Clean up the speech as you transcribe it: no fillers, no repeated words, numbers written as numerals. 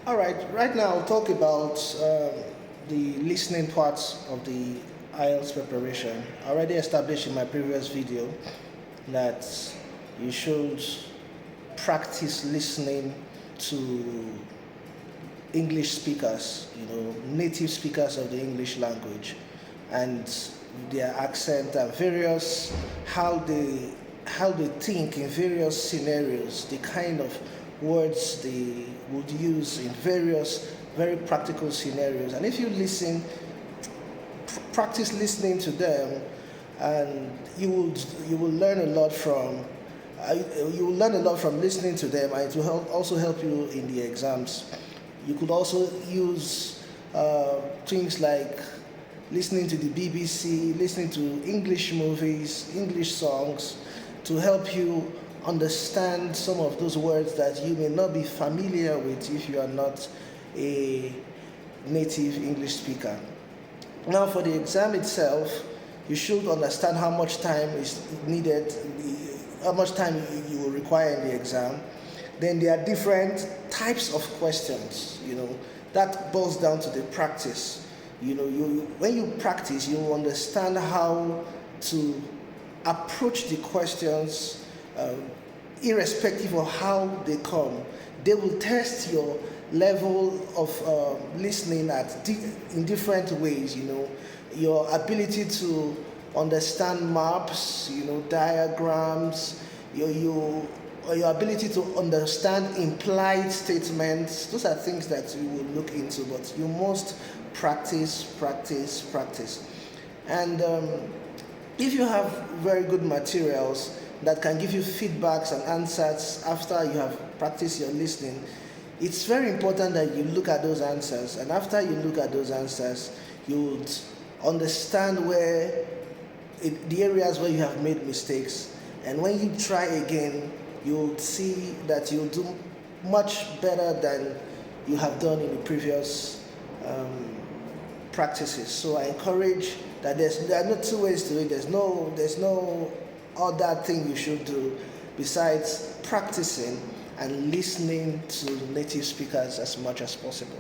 All right, right now I'll talk about the listening parts of the IELTS preparation. I already established in my previous video that you should practice listening to English speakers, native speakers of the English language, and their accent and various how they think in various scenarios, the kind of words they would use in various very practical scenarios. And if you practice listening to them, and you will learn a lot from listening to them, and it will also help you in the exams. You could also use things like listening to the BBC, listening to English movies, English songs, to help you understand some of those words that you may not be familiar with if you are not a native English speaker. Now, for the exam itself, you should understand how much time is needed, how much time you will require in the exam. Then there are different types of questions, that boils down to the practice. When you practice, you will understand how to approach the questions, irrespective of how they come. They will test your level of listening in different ways. Your ability to understand maps, diagrams, your ability to understand implied statements. Those are things that you will look into, but you must practice. And if you have very good materials that can give you feedbacks and answers after you have practiced your listening, it's very important that you look at those answers. And after you look at those answers, you would understand the areas where you have made mistakes. And when you try again, you'll see that you'll do much better than you have done in the previous practices. So I encourage that there are no two ways to it. There's no other thing you should do besides practicing and listening to native speakers as much as possible.